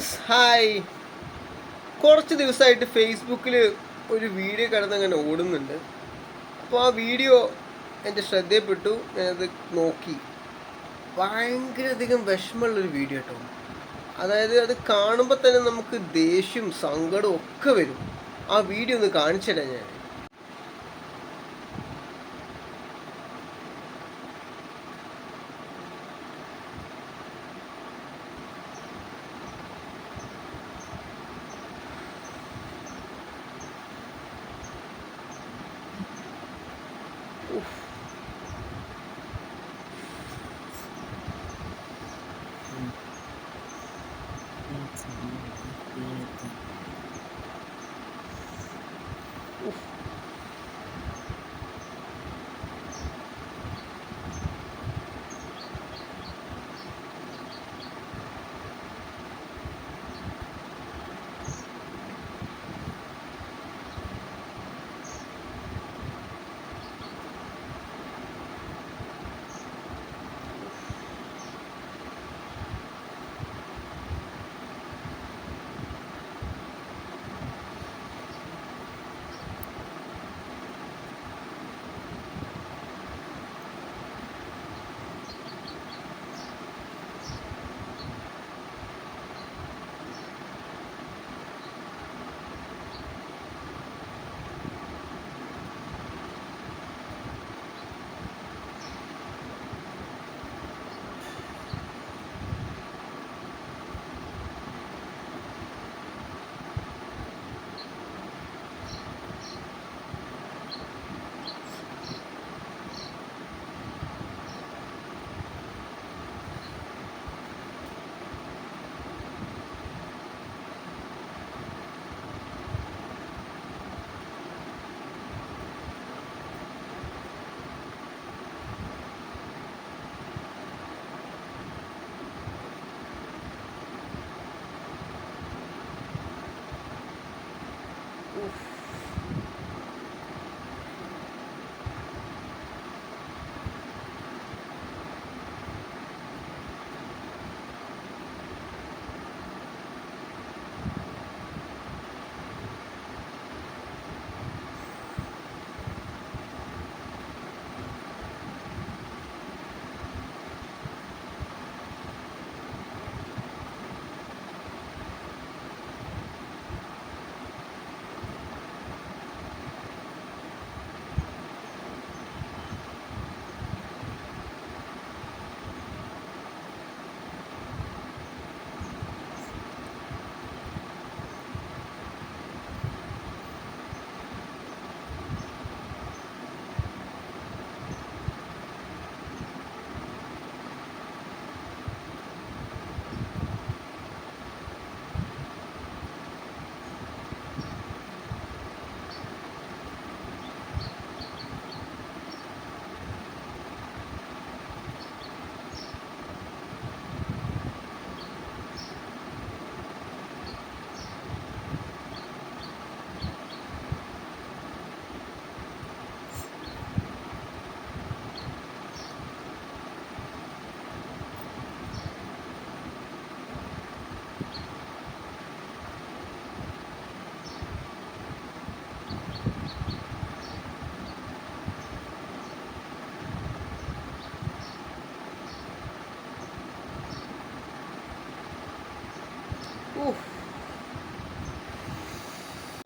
Viewers hi. കുറച്ച് ദിവസമായിട്ട് ഫേസ്ബുക്കിൽ ഒരു വീഡിയോ കിടന്നങ്ങനെ ഓടുന്നുണ്ട്. അപ്പോൾ ആ വീഡിയോ എൻ്റെ ശ്രദ്ധയിൽപ്പെട്ടു. ഞാനത് നോക്കി. ഭയങ്കരധികം വിഷമമുള്ളൊരു വീഡിയോ കേട്ടോ. അതായത് അത് കാണുമ്പോൾ തന്നെ നമുക്ക് ദേഷ്യം സങ്കടവും ഒക്കെ വരും. ആ വീഡിയോ ഒന്ന് കാണിച്ചിടാം ഞാൻ.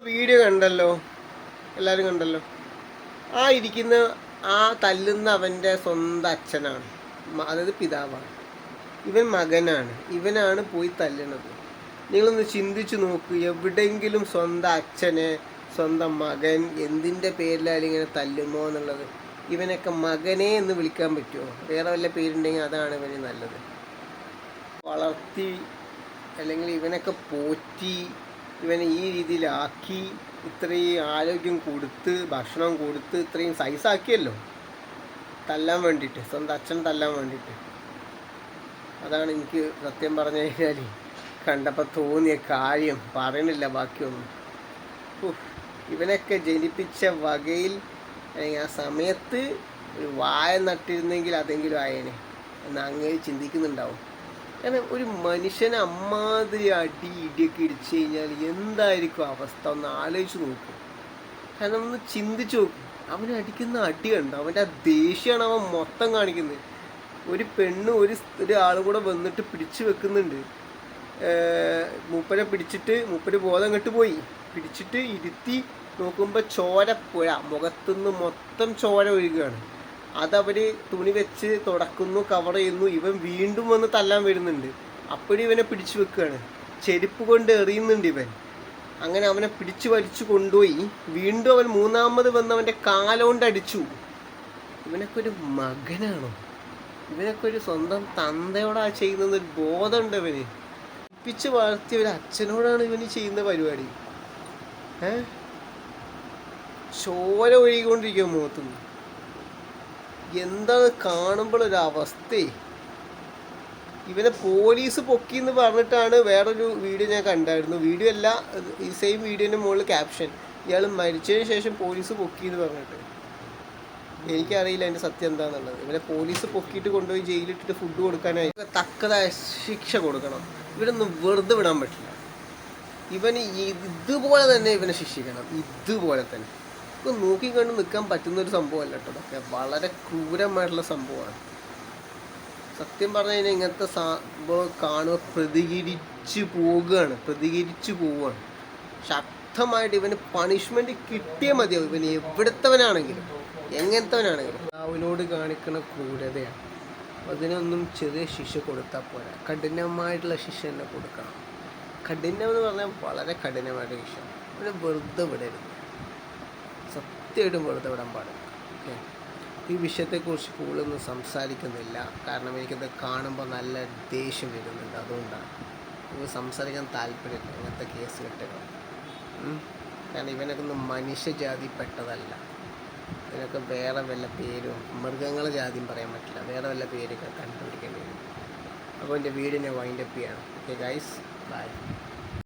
വീഡിയോ കണ്ടല്ലോ, എല്ലാവരും കണ്ടല്ലോ. ആ ഇരിക്കുന്ന ആ തല്ലുന്ന അവൻ്റെ സ്വന്തം അച്ഛനാണ്, അതായത് പിതാവാണ്. ഇവൻ മകനാണ്, ഇവനാണ് പോയി തല്ലുന്നത്. നിങ്ങളൊന്ന് ചിന്തിച്ച് നോക്ക്. എവിടെയെങ്കിലും സ്വന്തം അച്ഛനെ സ്വന്തം മകൻ എന്തിൻ്റെ പേരിലായാലും ഇങ്ങനെ തല്ലുമോ എന്നുള്ളത്. ഇവനൊക്കെ മകനെ എന്ന് വിളിക്കാൻ പറ്റുമോ? വേറെ വല്ല പേരുണ്ടെങ്കിൽ അതാണ് ഇവന് നല്ലത്. വളർത്തി അല്ലെങ്കിൽ ഇവനൊക്കെ പോറ്റി ഇവനെ ഈ രീതിയിലാക്കി ഇത്രയും ആരോഗ്യം കൊടുത്ത് ഭക്ഷണം കൊടുത്ത് ഇത്രയും സൈസാക്കിയല്ലോ, തല്ലാൻ വേണ്ടിയിട്ട്, സ്വന്തം അച്ഛൻ തല്ലാൻ വേണ്ടിയിട്ട്. അതാണ് എനിക്ക് സത്യം പറഞ്ഞു കഴിഞ്ഞാൽ കണ്ടപ്പോൾ തോന്നിയ കാര്യം. പറയണില്ല ബാക്കിയൊന്നും. ഇവനൊക്കെ ജനിപ്പിച്ച വകയിൽ അല്ലെങ്കിൽ ആ സമയത്ത് ഒരു വായ നട്ടിരുന്നെങ്കിൽ അതെങ്കിലും ആയേനെ എന്ന് അങ്ങനെ ചിന്തിക്കുന്നുണ്ടാവും. കാരണം ഒരു മനുഷ്യനെ അമ്മാതിരി അടി ഇടിയൊക്കെ ഇടിച്ചു കഴിഞ്ഞാൽ എന്തായിരിക്കും അവസ്ഥ ഒന്ന് ആലോചിച്ച് നോക്കും. കാരണം ഒന്ന് ചിന്തിച്ച് നോക്കും. അവൻ അടിക്കുന്ന അടി കണ്ടോ, അവൻ്റെ ആ ദേഷ്യമാണ് അവൻ മൊത്തം കാണിക്കുന്നത്. ഒരു പെണ്ണ് ഒരാളും കൂടെ വന്നിട്ട് പിടിച്ചു വെക്കുന്നുണ്ട്. മൂപ്പരെ പിടിച്ചിട്ട് മൂപ്പര് ബോധം കെട്ട് പോയി. പിടിച്ചിട്ട് ഇരുത്തി നോക്കുമ്പോൾ ചോരപ്പുഴ, മുഖത്തുനിന്ന് മൊത്തം ചോര ഒഴുകുകയാണ്. അതവർ തുണി വെച്ച് തുടക്കുന്നു, കവർ ചെയ്യുന്നു. ഇവൻ വീണ്ടും വന്ന് തല്ലാൻ വരുന്നുണ്ട്. അപ്പോഴും ഇവനെ പിടിച്ചു വെക്കുകയാണ്, ചെരുപ്പ് കൊണ്ട് എറിയുന്നുണ്ട് ഇവൻ. അങ്ങനെ അവനെ പിടിച്ചു വലിച്ചു കൊണ്ടുപോയി. വീണ്ടും അവൻ മൂന്നാമത് വന്ന് അവൻ്റെ കാലുകൊണ്ട് അടിച്ചു. ഇവനൊക്കെ ഒരു മകനാണോ? ഇവനൊക്കെ ഒരു സ്വന്തം തന്തയോടാ ചെയ്യുന്നൊരു ബോധമുണ്ട് ഇവന്. പിച്ച് വളർത്തിയ ഒരു അച്ഛനോടാണ് ഇവന് ചെയ്യുന്ന പരിപാടി. ചോര ഒഴുകിക്കൊണ്ടിരിക്കുക മുഖത്തുനിന്ന്. എന്താണ് കാണുമ്പോഴൊരവസ്ഥയെ. ഇവനെ പോലീസ് പൊക്കിയെന്ന് പറഞ്ഞിട്ടാണ് വേറൊരു വീഡിയോ ഞാൻ കണ്ടായിരുന്നു. വീഡിയോ അല്ല, ഈ സെയിം വീഡിയോൻ്റെ മുകളിൽ ക്യാപ്ഷൻ, ഇയാൾ മരിച്ചതിന് ശേഷം പോലീസ് പൊക്കിയെന്ന് പറഞ്ഞിട്ട്. എനിക്കറിയില്ല അതിൻ്റെ സത്യം എന്താണെന്നുള്ളത്. ഇവനെ പോലീസ് പൊക്കിയിട്ട് കൊണ്ടുപോയി ജയിലിട്ടിട്ട് ഫുഡ് കൊടുക്കാനായി തക്കതായ ശിക്ഷ കൊടുക്കണം. ഇവനൊന്നും വെറുതെ വിടാൻ പറ്റില്ല. ഇവന് ഇതുപോലെ തന്നെ ഇവനെ ശിക്ഷിക്കണം, ഇതുപോലെ തന്നെ. ഇപ്പം നോക്കിക്കണ്ട് നിൽക്കാൻ പറ്റുന്നൊരു സംഭവമല്ല കേട്ടോ. അതൊക്കെ വളരെ ക്രൂരമായിട്ടുള്ള സംഭവമാണ്. സത്യം പറഞ്ഞു കഴിഞ്ഞാൽ ഇങ്ങനത്തെ സംഭവം കാണുമ്പോൾ പ്രതികരിച്ചു പോവുകയാണ്. ശക്തമായിട്ട് ഇവന് പണിഷ്മെൻറ്റ് കിട്ടിയേ മതിയാവും. ഇവന് എവിടുത്തവനാണെങ്കിലും എങ്ങനത്തവനാണെങ്കിലും അവനോട് കാണിക്കുന്ന ക്രൂരതയാണ്. അതിനൊന്നും ചെറിയ ശിക്ഷ കൊടുത്താൽ പോരാ, കഠിനമായിട്ടുള്ള ശിക്ഷ തന്നെ കൊടുക്കണം. കഠിനം എന്ന് പറഞ്ഞാൽ വളരെ കഠിനമായിട്ട് ശിക്ഷ. അവനെ വെറുതെ വിടരുത്, സത്യമായിട്ടും വെറുതെ വിടാൻ പാടില്ല. ഓക്കെ, ഈ വിഷയത്തെക്കുറിച്ച് കൂടുതലൊന്നും സംസാരിക്കുന്നില്ല. കാരണം എനിക്കത് കാണുമ്പോൾ നല്ല ദേഷ്യം വരുന്നുണ്ട്. അതുകൊണ്ടാണ് നമുക്ക് സംസാരിക്കാൻ താല്പര്യമില്ല ഇങ്ങനത്തെ കേസ് കെട്ടുകൾ. കാരണം ഇവനൊക്കെ ഒന്നും മനുഷ്യജാതിപ്പെട്ടതല്ല. ഇതിനൊക്കെ വേറെ വല്ല പേരും, മൃഗങ്ങളെ ജാതിയും പറയാൻ പറ്റില്ല, വേറെ വല്ല പേരൊക്കെ കണ്ടുപിടിക്കേണ്ടി വരും. അപ്പോൾ എൻ്റെ വീഡിയോ ഞാൻ വൈൻഡപ്പ് ചെയ്യണം. Okay guys, by.